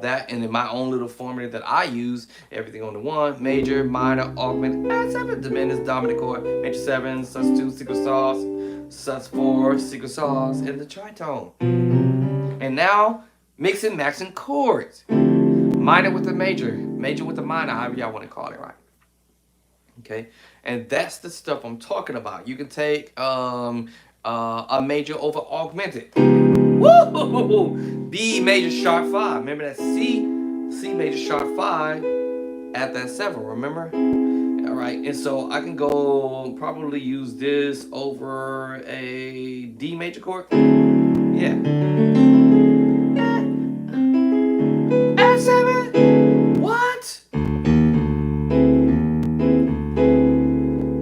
that and in my own little formula that I use, everything on the 1, major, minor, augment, add 7, diminished, dominant chord, major 7, sus2, secret sauce, sus4, secret sauce, and the tritone. And now mixing, maxing chords. Minor with the major, major with the minor, however y'all want to call it, right? Okay, and that's the stuff I'm talking about. You can take a major over augmented. Woo! B major sharp 5. Remember that C major sharp 5 at that 7. Remember? All right, and so I can go probably use this over a D major chord. Yeah. F7. What?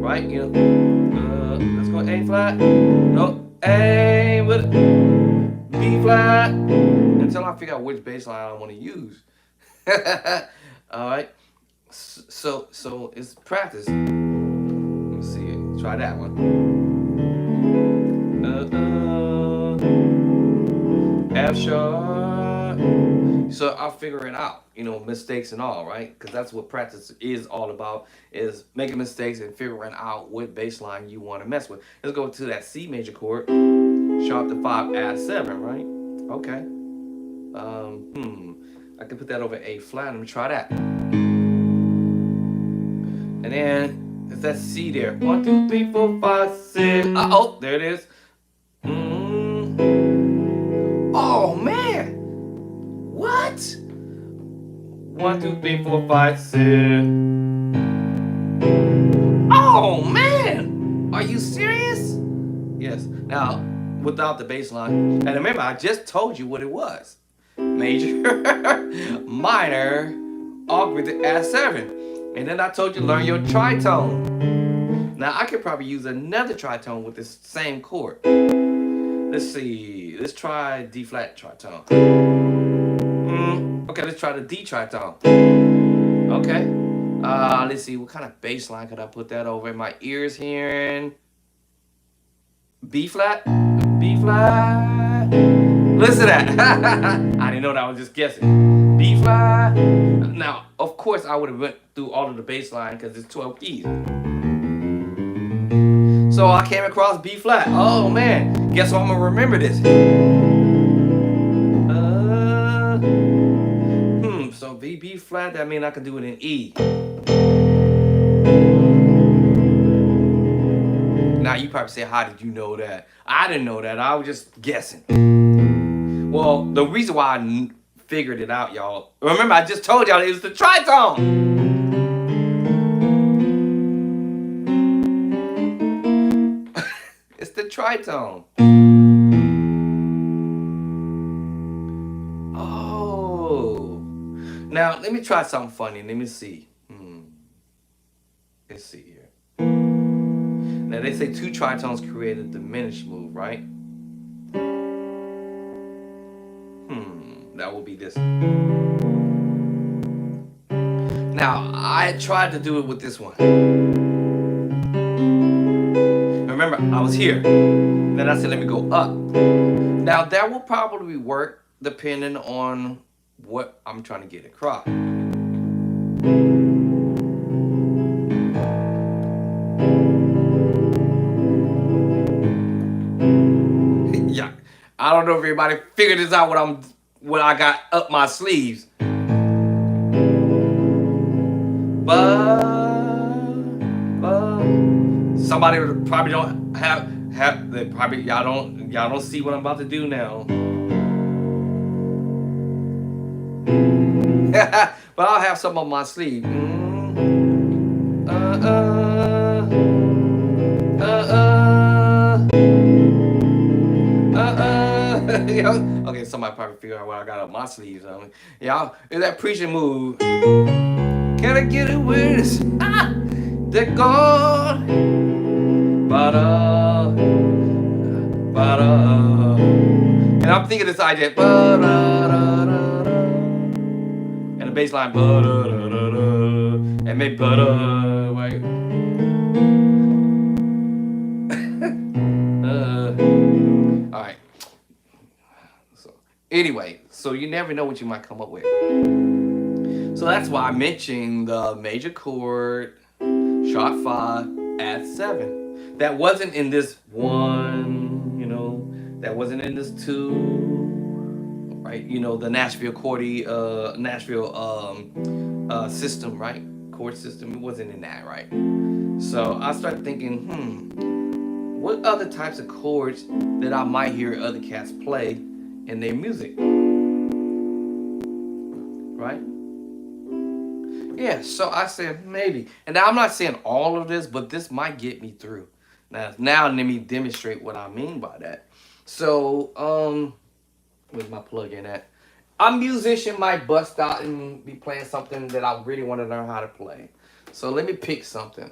Right? You know. Let's go A flat. No, A with B flat. Until I figure out which bass line I want to use. All right. So it's practice. Let me see it. Try that one. F sharp. So I'll figure it out, you know, mistakes and all, right? Because that's what practice is all about, is making mistakes and figuring out what bass line you want to mess with. Let's go to that C major chord, sharp to 5, add 7, right? Okay. I can put that over A flat. Let me try that. And then it's that C there. 1, 2, 3, 4, 5, 6. Oh, there it is. Oh man, what? 1, 2, 3, 4, 5, 6. Oh man, are you serious? Yes. Now, without the bass line, and remember, I just told you what it was: major, minor, augmented add 7, and then I told you learn your tritone. Now I could probably use another tritone with this same chord. Let's see. Let's try D flat tritone. Okay, let's try the D tritone. Okay. Let's see. What kind of bass line could I put that over in my ears hearing? B flat. B flat. Listen to that. I didn't know that. I was just guessing. B flat. Now, of course, I would have went through all of the bass line because it's 12 keys. So I came across B flat. Oh man, guess what? I'm gonna remember this. So B flat. That means I can do it in E. Now you probably say, how did you know that? I didn't know that. I was just guessing. Well, the reason why I figured it out, y'all. Remember, I just told y'all it was the tritone. It's the tritone. Oh. Now, let me try something funny. Let me see. Let's see here. Now, they say two tritones create a diminished move, right? That will be this. Now, I tried to do it with this one. Remember, I was here. Then I said, let me go up. Now, that will probably work depending on what I'm trying to get across. Yeah, I don't know if everybody figured this out what I got up my sleeves. But somebody probably don't have they probably y'all don't see what I'm about to do now. But I'll have some on my sleeve. Okay, somebody probably figure out what I got up my sleeves. Y'all, it's that preaching move. Can I get it with this? They're gone. And I'm thinking this idea. And the bass line. And maybe right? Alright. Anyway, so you never know what you might come up with. So that's why I mentioned the major chord, sharp 5, add 7. That wasn't in this 1, that wasn't in this 2, right? The Nashville system, right? Chord system, it wasn't in that, right? So I started thinking, what other types of chords that I might hear other cats play in their music, right? Yeah, so I said maybe. And now I'm not saying all of this, but this might get me through. Now let me demonstrate what I mean by that. So, where's my plug in at? A musician might bust out and be playing something that I really want to learn how to play. So let me pick something.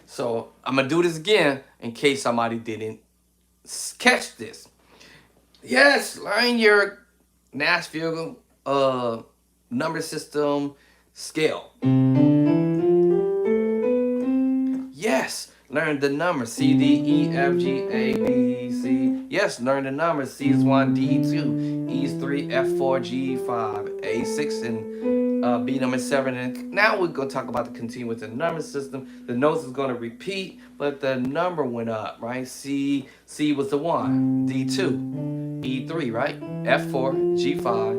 So I'm gonna do this again in case somebody didn't catch this. Yes, learn your Nashville number system scale. Yes, learn the numbers C, D, E, F, G, A, B, C. Yes, learn the numbers C is 1, D 2, E is 3, F 4, G 5, A 6, and B number 7. And now we're gonna talk about the continuous number system. The notes is gonna repeat, but the number went up, right? C was the 1, D 2, E 3, right? F 4, G 5,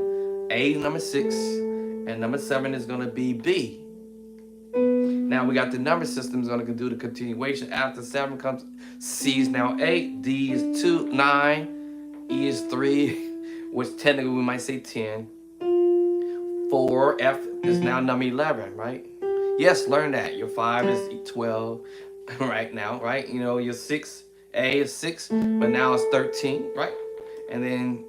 A number 6, and number 7 is gonna be B. Now we got the number system is going to do the continuation. After 7 comes C is now 8, D is 2, 9, E is 3, which technically we might say 10. 4, F is now number 11, right? Yes, learn that. Your 5 is 12 right now, right? You know, your 6, A is 6, but now it's 13, right? And then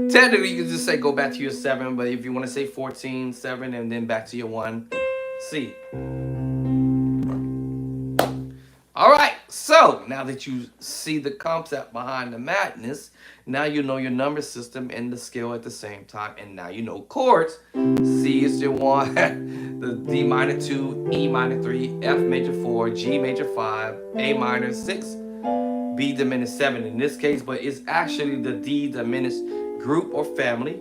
technically you can just say go back to your 7, but if you want to say 14, 7, and then back to your 1, C. All right, so now that you see the concept behind the madness, now you know your number system and the scale at the same time, and now you know chords. C is your 1, the D minor 2, E minor 3, F major 4, G major 5, A minor 6, B diminished 7 in this case, but it's actually the D diminished group or family,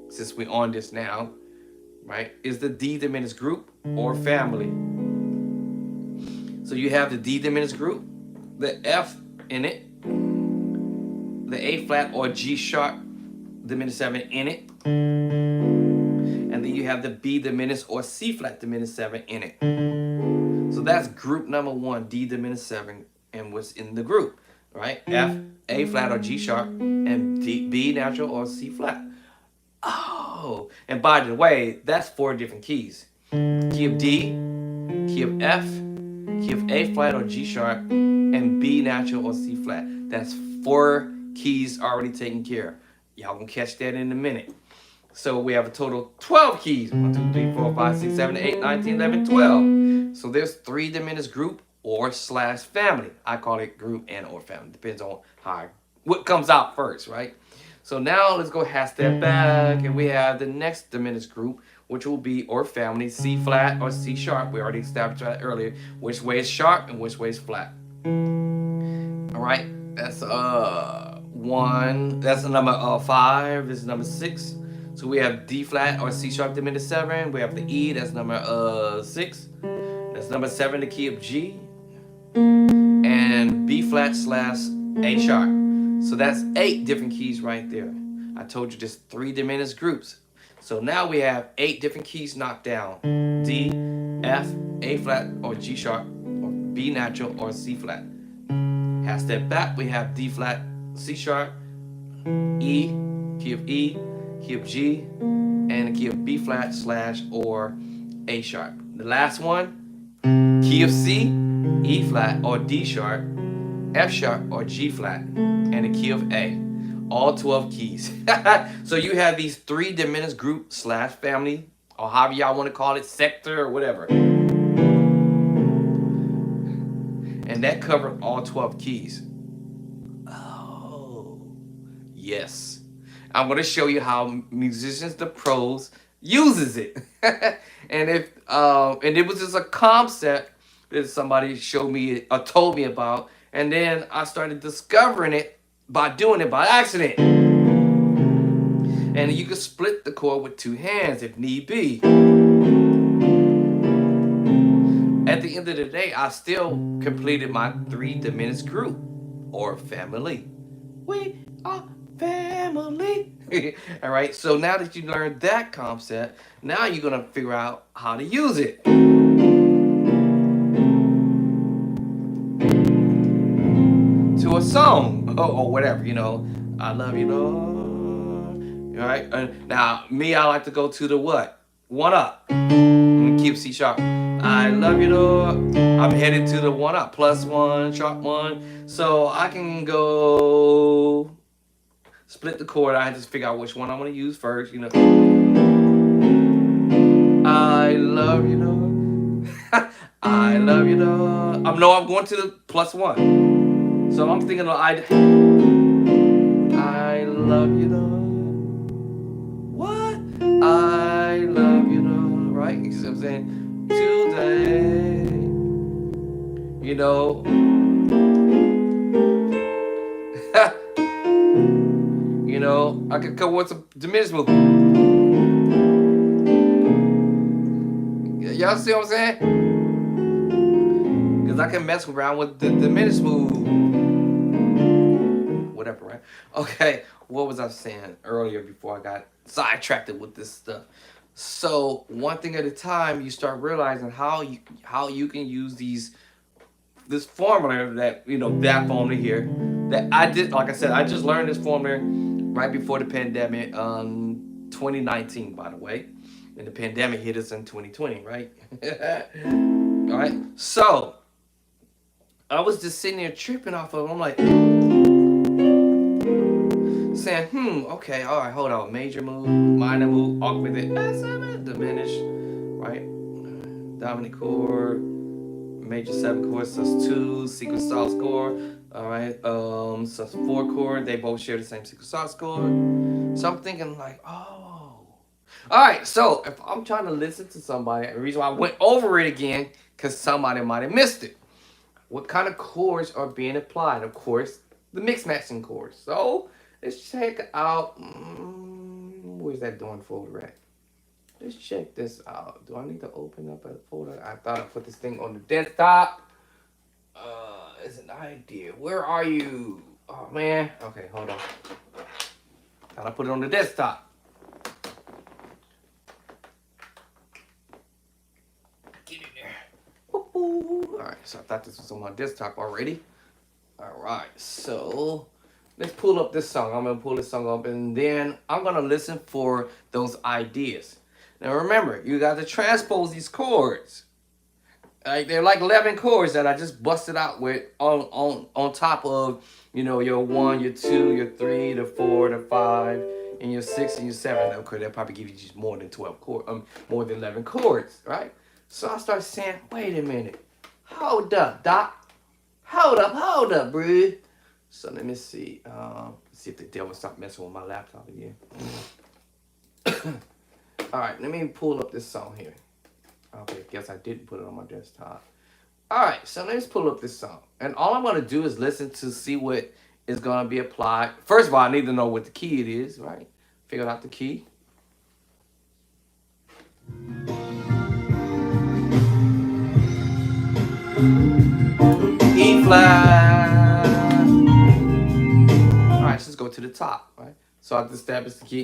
since we're on this now, right? Is the D diminished group or family. So you have the D diminished group, the F in it, the A flat or G sharp diminished 7 in it, and then you have the B diminished or C flat diminished 7 in it. So that's group number 1, D diminished 7, and what's in the group, right? F, A flat or G sharp, and D, B natural or C flat. Oh, and by the way, that's 4 different keys. Key of D, key of F, key of A flat or G sharp, and B natural or C flat. That's 4 keys already taken care of. Y'all gonna catch that in a minute. So we have a total 12 keys. 1, 2, 3, 4, 5, 6, 7, 8, 9, 10, 11, 12. So there's 3 diminished group or slash family. I call it group and or family. Depends on what comes out first, right? So now let's go half step back, and we have the next diminished group, which will be or family, C flat or C sharp. We already established that earlier. Which way is sharp and which way is flat. All right, that's 1. That's the number 5. This is number 6. So we have D flat or C sharp diminished 7. We have the E. That's number 6. That's number 7, the key of G, and B flat slash A sharp. So that's 8 different keys right there. I told you just 3 diminished groups. So now we have 8 different keys knocked down. D, F, A flat or G sharp, or B natural or C flat. Half step back, we have D flat, C sharp, E, key of G, and a key of B flat slash or A sharp. The last one, key of C, E flat or D sharp, F sharp or G flat, and a key of A. All 12 keys. So you have these 3 diminished group slash family, or however y'all want to call it, sector or whatever. And that covered all 12 keys. Oh, yes. I'm going to show you how musicians, the pros, uses it. And it was just a concept that somebody showed me or told me about, and then I started discovering it by doing it by accident. And you can split the chord with 2 hands if need be. At the end of the day, I still completed my 3 diminished group or family. We are family. All right, so now that you learned that concept, now you're gonna figure out how to use it. To a song or whatever, you know. I love you, Lord. All right. Now, me, I like to go to the what? 1 up. I'm gonna keep C sharp. I love you, Lord. I'm headed to the 1 up, +1, sharp 1. So I can go split the chord. I had to figure out which one I'm gonna use first. You know. I love you, Lord. I love you, Lord. I'm going to the +1. So I'm thinking of I love you, Lord. What? I love you, Lord. Right? You see what I'm saying? Today. You know. You know, I could come with some diminished move. Y'all see what I'm saying? Because I can mess around with the diminished move. Whatever, right? Okay, what was I saying earlier before I got sidetracked with this stuff? So one thing at a time, you start realizing how you can use this formula that that formula here that I did. Like I said, I just learned this formula right before the pandemic, 2019, by the way, and the pandemic hit us in 2020, right? All right. So I was just sitting there tripping off of. I'm like saying, okay, all right, hold on, major move, minor move, augmented, diminish, right? Dominant chord, major 7 chord, sus2, secret sauce chord. All right, sus4 chord. They both share the same secret sauce chord. So I'm thinking like, oh, all right. So if I'm trying to listen to somebody, the reason why I went over it again, because somebody might have missed it. What kind of chords are being applied? Of course, the mix matching chords. So let's check out. Where's that doing folder at? Let's check this out. Do I need to open up a folder? I thought I put this thing on the desktop. It's an idea. Where are you? Oh man. Okay, hold on. Thought I put it on the desktop. Get in there. All right. So I thought this was on my desktop already. All right. So let's pull up this song. I'm gonna pull this song up, and then I'm gonna listen for those ideas. Now remember, you got to transpose these chords. Like they're like 11 chords that I just busted out with on top of your 1, your 2, your 3, the 4, the 5, and your 6 and your 7. Okay, they'll probably give you just more than 12 chords, more than 11 chords, right? So I start saying, wait a minute, hold up, Doc, hold up, bro. So let me see. See if the devil stop messing with my laptop again. All right, let me pull up this song here. Okay, guess I didn't put it on my desktop. All right, so let's pull up this song. And all I'm going to do is listen to see what is going to be applied. First of all, I need to know what the key it is, right? Figure out the key. E flat. All right, so let's go to the top, right? So I have to establish the key.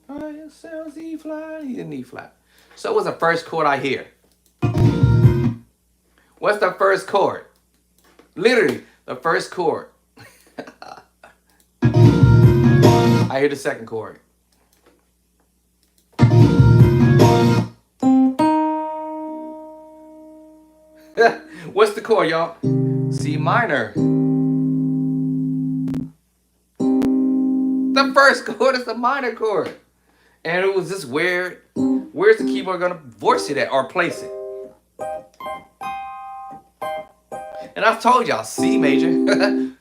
All right, it sounds E flat. He's in E flat. So what's the first chord I hear? What's the first chord? Literally, the first chord. I hear the second chord. What's the chord, y'all? C minor. The first chord is the minor chord. And it was just weird. Where's the keyboard gonna voice it at or place it? And I've told y'all, C major,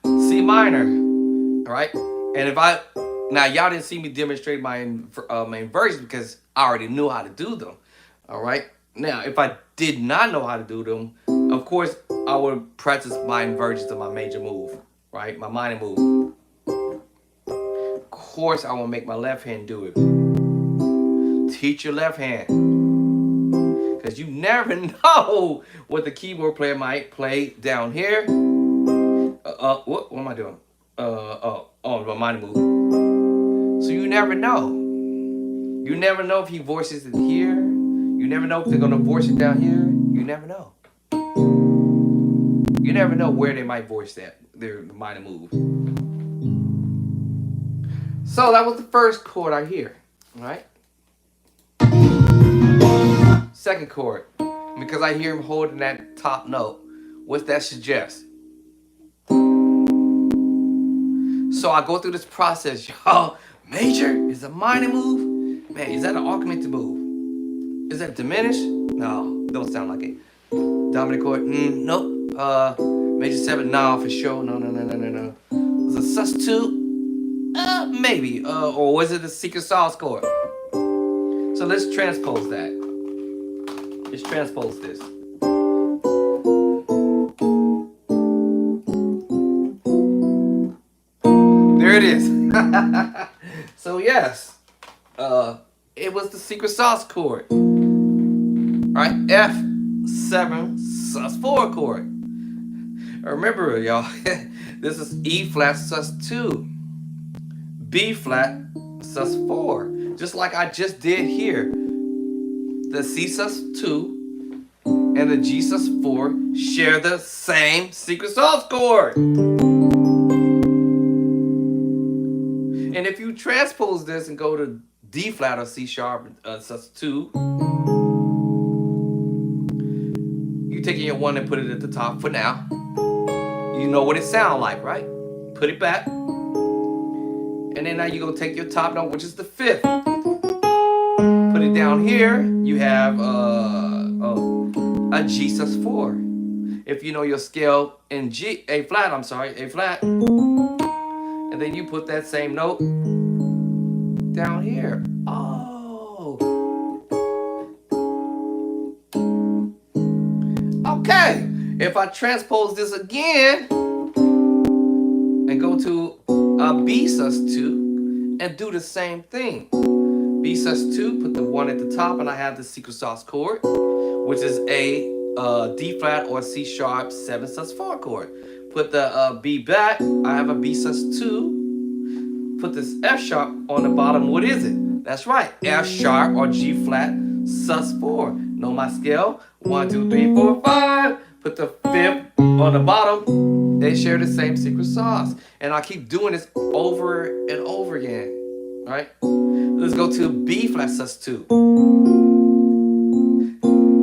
C minor, all right? And now y'all didn't see me demonstrate my inversions because I already knew how to do them, all right? Now, if I did not know how to do them, of course, I would practice my inversions of my major move, right? My minor move. Of course, I will make my left hand do it. Teach your left hand. Because you never know what the keyboard player might play down here. What am I doing? My minor move. So you never know. You never know if he voices it here. You never know if they're gonna voice it down here. You never know. You never know where they might voice their minor move. So that was the first chord I hear, right? Second chord, because I hear him holding that top note. What's that suggest? So I go through this process, y'all. Major is a minor move. Man, is that an augmented move? Is that diminished? No, don't sound like it. Dominant chord? Nope. Major 7? No, for sure. No. Was it sus2? Maybe. Or was it a secret sauce chord? So let's transpose that. Let's transpose this. There it is. So yes, it was the secret sauce chord. All right, F7 sus4 chord. Remember, y'all, this is E flat sus2, B flat sus4. just like I just did here. The C sus2 and the G sus4 share the same secret sauce chord. And if you transpose this and go to D flat or C sharp sus2, you taking your one and put it at the top for now. You know what it sounds like, right? Put it back. And then now you're going to take your top note, which is the fifth. Put it down here. You have a G sus4. If you know your scale in A flat. And then you put that same note down here. Oh. Okay. If I transpose this again and go to a B sus2 and do the same thing. B sus2, put the one at the top, and I have the secret sauce chord, which is a D flat or C sharp 7 sus4 chord. Put the B back, I have a B sus2. Put this F sharp on the bottom. What is it? That's right, F sharp or G flat sus4. Know my scale? 1, 2, 3, 4, 5. Put the fifth on the bottom. They share the same secret sauce. And I keep doing this over and over again. Right? Let's go to B flat sus2.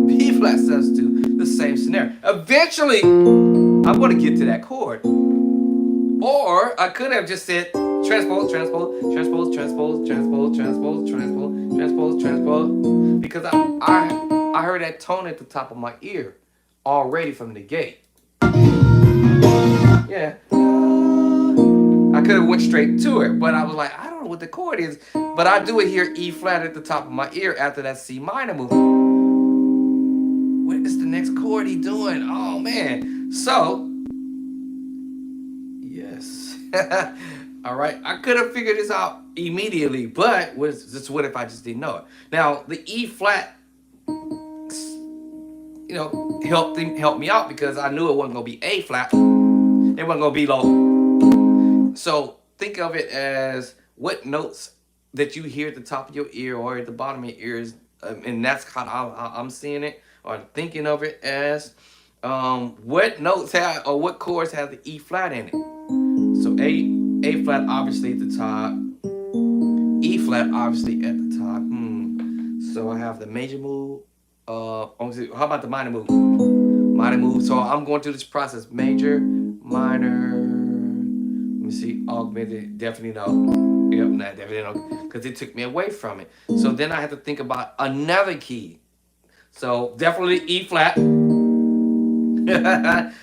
B flat sus2. The same scenario. Eventually, I'm going to get to that chord. Or I could have just said transpose, transpose, transpose, transpose, transpose, transpose, transpose, transpose, transpose. Because I heard that tone at the top of my ear already from the gate. Yeah. I could have went straight to it, but I was like, I don't know what the chord is. But I do it here, E flat at the top of my ear after that C minor move. What is the next chord he doing? Oh man. So, yes. All right. I could have figured this out immediately, but what if I just didn't know it? Now, the E flat, helped me out because I knew it wasn't going to be A flat. It wasn't going to be low. So think of it as what notes that you hear at the top of your ear or at the bottom of your ears, and that's how I'm seeing it or thinking of it as what notes have or what chords have the E flat in it. So A flat obviously at the top, E flat obviously at the top. So I have the major move. How about the minor move? Minor move. So I'm going through this process: major, minor. Let me see, augmented, definitely no. Yep, not definitely no, because it took me away from it. So then I had to think about another key. So definitely E flat.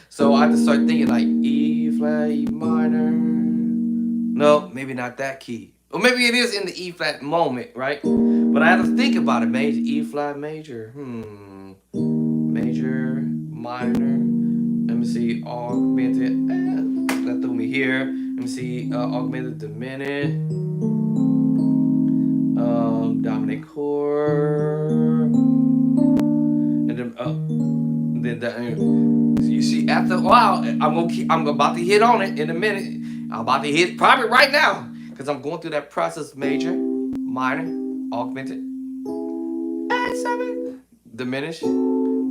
So I had to start thinking like E flat, E minor. No, maybe not that key. Or maybe it is in the E flat moment, right? But I had to think about it. Major, E flat, major. Major, minor. Let me see, augmented. That threw me here. Let me see, augmented, diminished, dominant chord, and then you see, after a while, I'm about to hit on it in a minute. I'm about to hit probably right now because I'm going through that process: major, minor, augmented, and 7, diminished,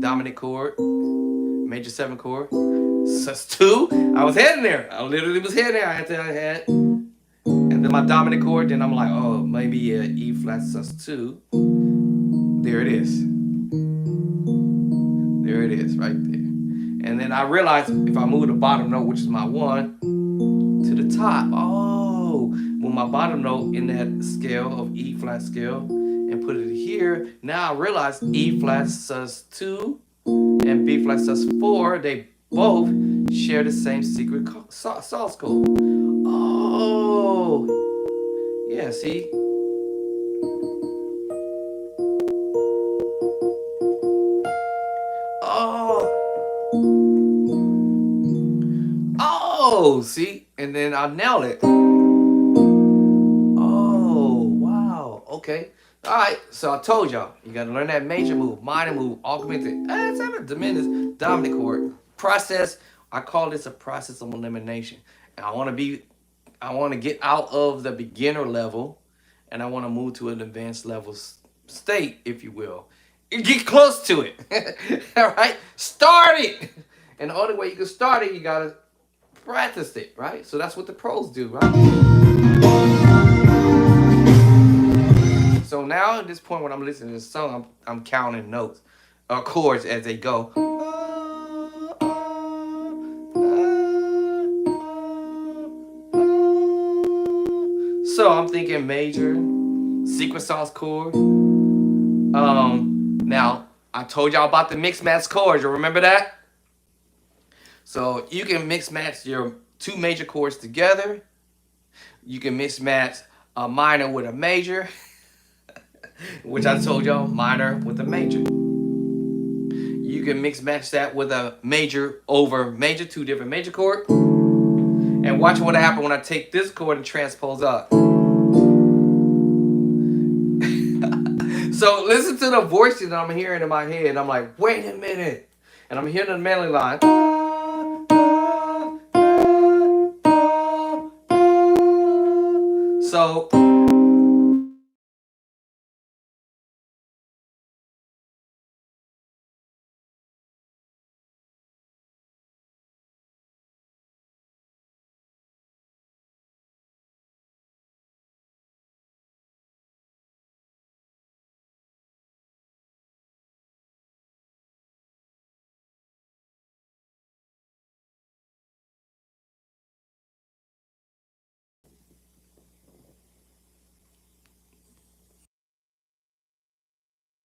dominant chord, major 7 chord. sus2, I was heading there. I literally was heading there. I had, and then my dominant chord. Then I'm like, oh, maybe E flat sus2. There it is. There it is, right there. And then I realized if I move the bottom note, which is my 1, to the top. Oh, move my bottom note in that scale of E flat scale and put it here. Now I realize E flat sus2 and B flat sus4, they both share the same secret sauce code. Oh, yeah, see? Oh, see? And then I'll nail it. Oh, wow. Okay. All right. So I told y'all, you got to learn that major move, minor move, augmented, diminished, dominant chord. Process. I call this a process of elimination. And I want to get out of the beginner level and I want to move to an advanced level state, if you will. You get close to it. All right? Start it. And the only way you can start it, you got to practice it, right? So that's what the pros do, right? So now at this point when I'm listening to this song, I'm counting notes, chords as they go. So I'm thinking major, secret sauce chord. Now I told y'all about the mix match chords. You remember that? So you can mix match your two major chords together. You can mix match a minor with a major, which I told y'all, minor with a major. You can mix match that with a major over major, two different major chords. And watch what happens when I take this chord and transpose up. So listen to the voices that I'm hearing in my head. I'm like, wait a minute. And I'm hearing the melody line. So